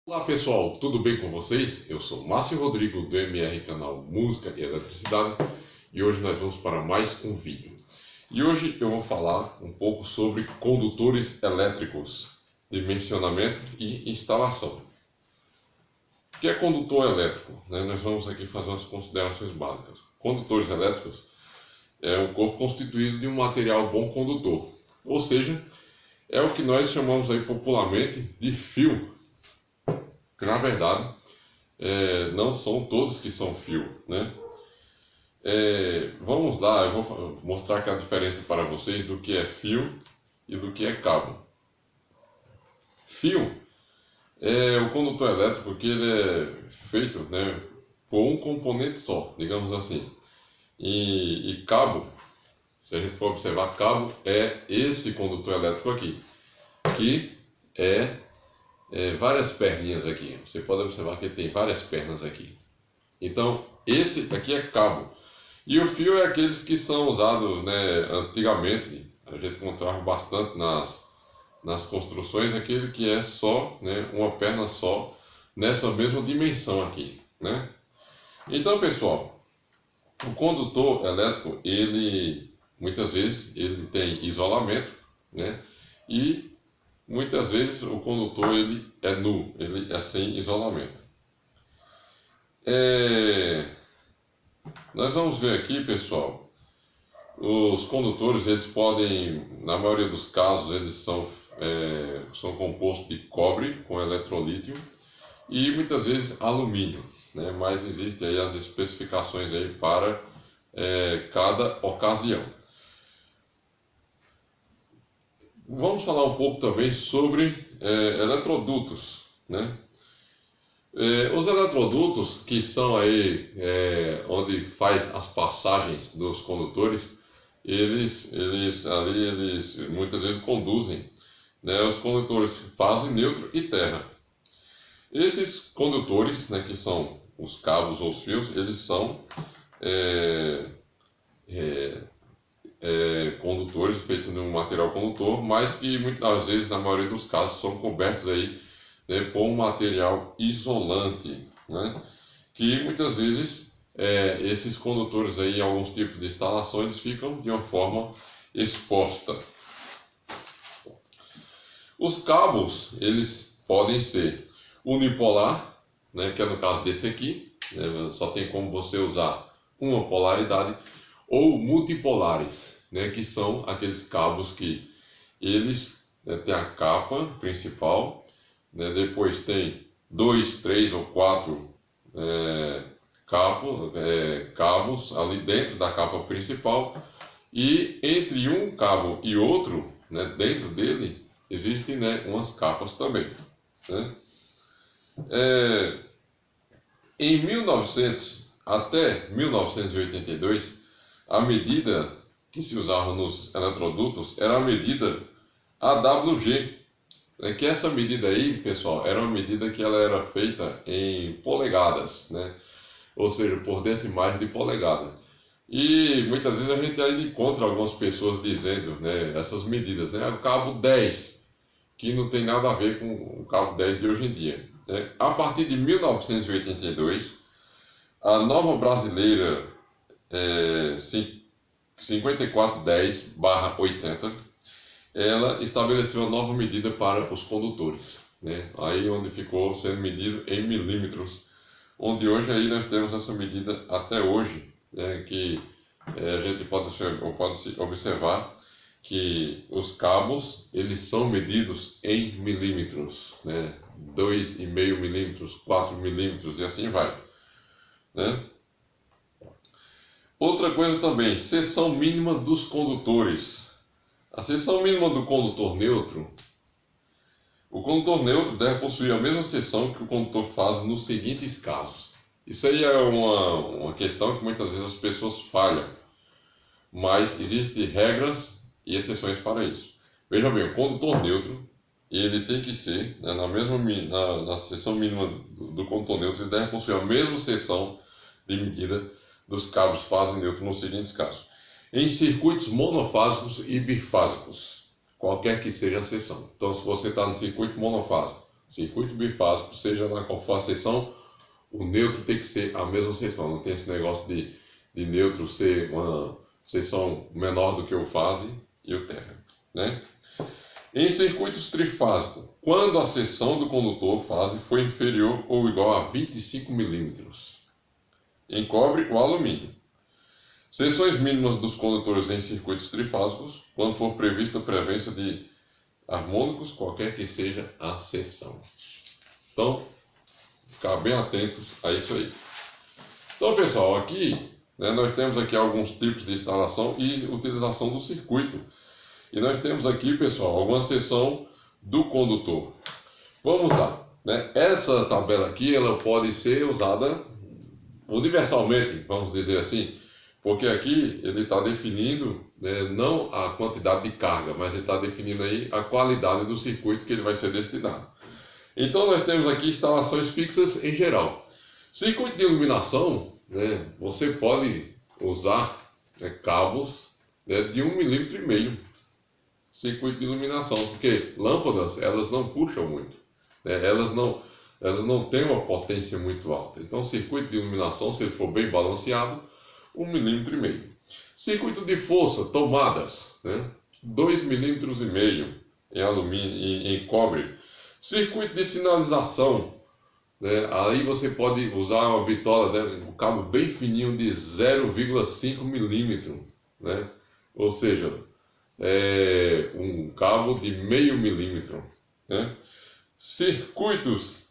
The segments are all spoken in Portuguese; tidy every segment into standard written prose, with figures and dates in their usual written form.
Olá pessoal, tudo bem com vocês? Eu sou Márcio Rodrigo do MR Canal Música e Eletricidade e hoje nós vamos para mais um vídeo. E hoje eu vou falar um pouco sobre condutores elétricos, dimensionamento e instalação. O que é condutor elétrico? Nós vamos aqui fazer umas considerações básicas. Condutores elétricos é um corpo constituído de um material bom condutor, ou seja, é o que nós chamamos aí popularmente de fio. Que na verdade não são todos que são fio, né? Vamos lá, eu vou mostrar aqui a diferença para vocês do que é fio e do que é cabo. Fio é o condutor elétrico que ele é feito, né, por um componente só, digamos assim. E cabo, se a gente for observar, cabo é esse condutor elétrico aqui, que é várias perninhas aqui. Você pode observar que ele tem várias pernas aqui. Então, esse aqui é cabo. E o fio é aqueles que são usados, né, antigamente. A gente encontrava bastante nas construções, aquele que é só, né, uma perna só, nessa mesma dimensão aqui, né? Então, pessoal, o condutor elétrico, ele muitas vezes ele tem isolamento, né? E muitas vezes o condutor ele é nu, ele é sem isolamento. Nós vamos ver aqui, pessoal, os condutores eles podem, na maioria dos casos, eles são compostos de cobre com eletrolítio e muitas vezes alumínio, né? Mas existem aí as especificações aí para cada ocasião. Vamos falar um pouco também sobre eletrodutos, né? Os eletrodutos, que são aí onde faz as passagens dos condutores, eles muitas vezes conduzem, né, os condutores fase, neutro e terra. Esses condutores, né, que são os cabos ou os fios, eles são condutores feitos de um material condutor, mas que muitas vezes, na maioria dos casos, são cobertos aí, né, por um material isolante, né, que muitas vezes esses condutores aí, em alguns tipos de instalação, eles ficam de uma forma exposta. Os cabos, eles podem ser unipolar, né, que é no caso desse aqui, né, só tem como você usar uma polaridade, ou multipolares, né, que são aqueles cabos que eles, né, têm a capa principal, né, depois tem 2, 3 ou 4 cabos ali dentro da capa principal, e entre um cabo e outro, né, dentro dele, existem, né, umas capas também, né? Em 1900 até 1982, a medida que se usava nos eletrodutos era a medida AWG, né? Que essa medida aí, pessoal, era uma medida que ela era feita em polegadas, né? Ou seja, por decimais de polegada. E muitas vezes a gente ainda encontra algumas pessoas dizendo, né, essas medidas, né? O cabo 10, que não tem nada a ver com o cabo 10 de hoje em dia, né? A partir de 1982, a norma brasileira 5410/80, ela estabeleceu uma nova medida para os condutores, né? Aí onde ficou sendo medido em milímetros, onde hoje aí nós temos essa medida até hoje, né? Que a gente pode observar que os cabos eles são medidos em milímetros, né? 2,5 milímetros, 4 milímetros e assim vai, né? Outra coisa também, seção mínima dos condutores. A seção mínima do condutor neutro. O condutor neutro deve possuir a mesma seção que o condutor faz nos seguintes casos. Isso aí é uma questão que muitas vezes as pessoas falham, mas existem regras e exceções para isso. Veja bem, o condutor neutro, ele tem que ser, né, na seção mínima do condutor neutro, ele deve possuir a mesma seção de medida dos cabos fase neutro nos seguintes casos: em circuitos monofásicos e bifásicos, qualquer que seja a seção. Então, se você está no circuito monofásico, Circuito bifásico, seja na qual for a seção, o neutro tem que ser a mesma seção. Não tem esse negócio de neutro ser uma seção menor do que o fase e o térreo, né? Em circuitos trifásicos, quando a seção do condutor fase for inferior ou igual a 25 milímetros. Em cobre ou alumínio. Seções mínimas dos condutores em circuitos trifásicos, quando for prevista a presença de harmônicos, qualquer que seja a seção. Então, ficar bem atentos a isso aí. Então, pessoal, aqui nós temos aqui alguns tipos de instalação e utilização do circuito. E nós temos aqui, pessoal, alguma seção do condutor. Vamos lá. Essa tabela aqui ela pode ser usada universalmente, vamos dizer assim, porque aqui ele está definindo não a quantidade de carga, mas ele está definindo aí a qualidade do circuito que ele vai ser destinado. Então nós temos aqui instalações fixas em geral. Circuito de iluminação, você pode usar cabos de 1,5 mm. Circuito de iluminação, porque lâmpadas elas não puxam muito, elas não têm uma potência muito alta. Então circuito de iluminação, se ele for bem balanceado, 1,5 mm. Circuito de força, tomadas, 2,5 mm em alumínio, em cobre. Circuito de sinalização, aí você pode usar uma bitola, um cabo bem fininho de 0,5 mm, ou seja, um cabo de 0,5 milímetro. Circuitos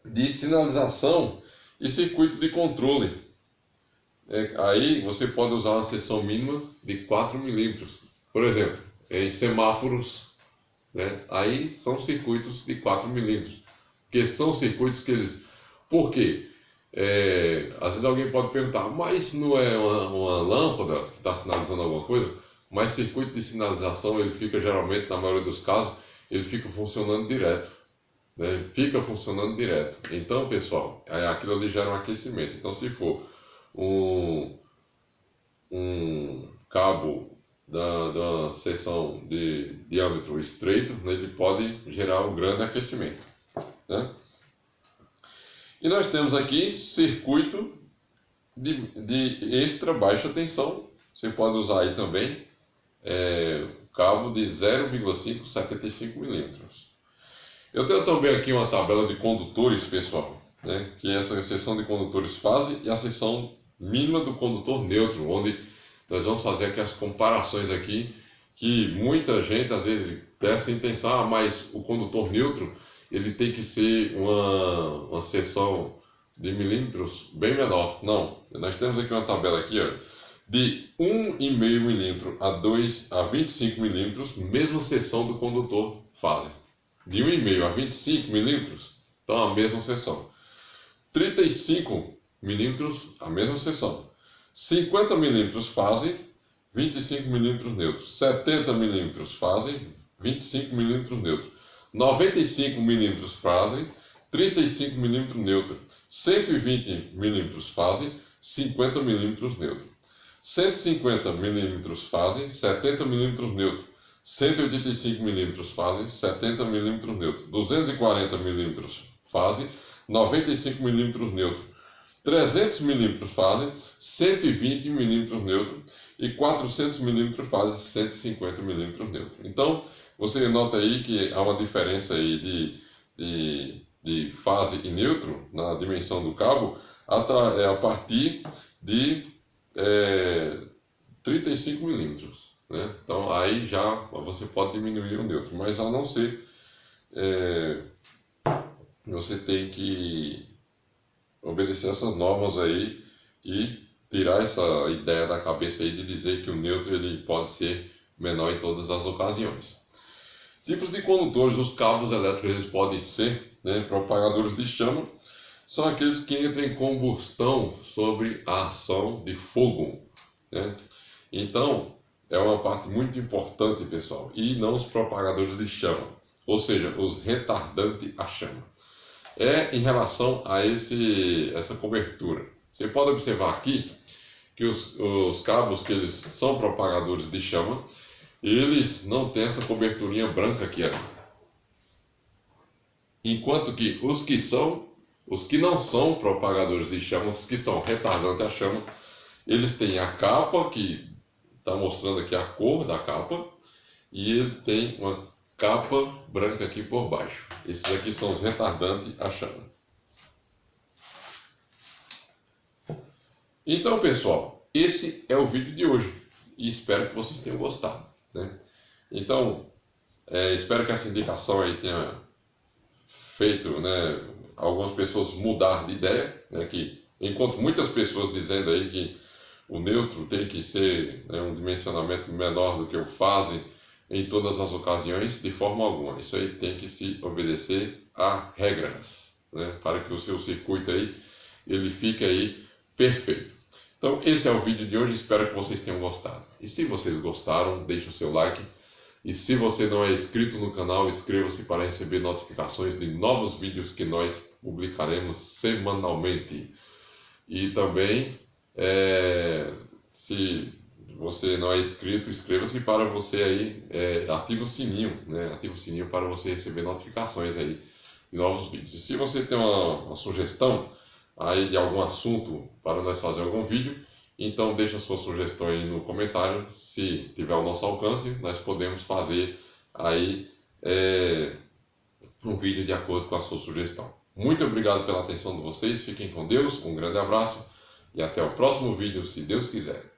de sinalização e circuito de controle. Aí você pode usar uma seção mínima de 4 milímetros. Por exemplo, em semáforos, aí são circuitos de 4 milímetros. Porque são circuitos que eles... Por quê? Às vezes alguém pode perguntar, mas não é uma lâmpada que está sinalizando alguma coisa? Mas circuito de sinalização, ele fica geralmente, na maioria dos casos, ele fica funcionando direto. Fica funcionando direto. Então, pessoal, aquilo ali gera um aquecimento. Então, se for um cabo da seção de diâmetro estreito, ele pode gerar um grande aquecimento. E nós temos aqui circuito de extra baixa tensão. Você pode usar aí também cabo de 0,575 milímetros. Eu tenho também aqui uma tabela de condutores, pessoal, que é essa seção de condutores fase e a seção mínima do condutor neutro, onde nós vamos fazer aqui as comparações aqui, que muita gente às vezes presta atenção, mas o condutor neutro ele tem que ser uma seção de milímetros bem menor. Não, nós temos aqui uma tabela aqui, de 1,5 milímetro a 25 milímetros, mesma seção do condutor fase. De 1,5 a 25 milímetros, então a mesma seção. 35 milímetros, a mesma seção. 50 milímetros fase, 25 milímetros neutro. 70 milímetros fase, 25 milímetros neutro. 95 milímetros fase, 35 milímetros neutro. 120 milímetros fase, 50 milímetros neutro. 150 milímetros fase, 70 milímetros neutro. 185 milímetros fase, 70 milímetros neutro. 240 milímetros fase, 95 milímetros neutro. 300 milímetros fase, 120 milímetros neutro. E 400 milímetros fase, 150 milímetros neutro. Então, você nota aí que há uma diferença aí de fase e neutro na dimensão do cabo a partir de 35 milímetros. Então aí já você pode diminuir o neutro, mas a não ser você tem que obedecer essas normas aí e tirar essa ideia da cabeça aí de dizer que o neutro ele pode ser menor em todas as ocasiões. Tipos de condutores, os cabos elétricos eles podem ser propagadores de chama, são aqueles que entram em combustão sobre a ação de fogo. Então é uma parte muito importante, pessoal, e não os propagadores de chama, ou seja, os retardantes à chama. Em relação a essa cobertura. Você pode observar aqui que os cabos que eles são propagadores de chama, eles não têm essa coberturinha branca aqui. enquanto que os que não são propagadores de chama, os que são retardantes à chama, eles têm a capa, que está mostrando aqui a cor da capa, e ele tem uma capa branca aqui por baixo. Esses aqui são os retardantes à chama. Então, pessoal, esse é o vídeo de hoje e espero que vocês tenham gostado, né? Então, espero que essa indicação aí tenha feito, né, algumas pessoas mudar de ideia, né, que encontro muitas pessoas dizendo aí que o neutro tem que ser, né, um dimensionamento menor do que o fase em todas as ocasiões, de forma alguma. Isso aí tem que se obedecer a regras, né, para que o seu circuito aí ele fique aí perfeito. Então esse é o vídeo de hoje, espero que vocês tenham gostado. E se vocês gostaram, deixe o seu like. E se você não é inscrito no canal, inscreva-se para receber notificações de novos vídeos que nós publicaremos semanalmente. E também, se você não é inscrito, inscreva-se para você aí, ative o sininho, né? Ative o sininho para você receber notificações aí de novos vídeos. E se você tem uma sugestão aí de algum assunto para nós fazer algum vídeo, então deixa sua sugestão aí no comentário. Se tiver ao nosso alcance, nós podemos fazer aí um vídeo de acordo com a sua sugestão. Muito obrigado pela atenção de vocês, fiquem com Deus, um grande abraço e até o próximo vídeo, se Deus quiser.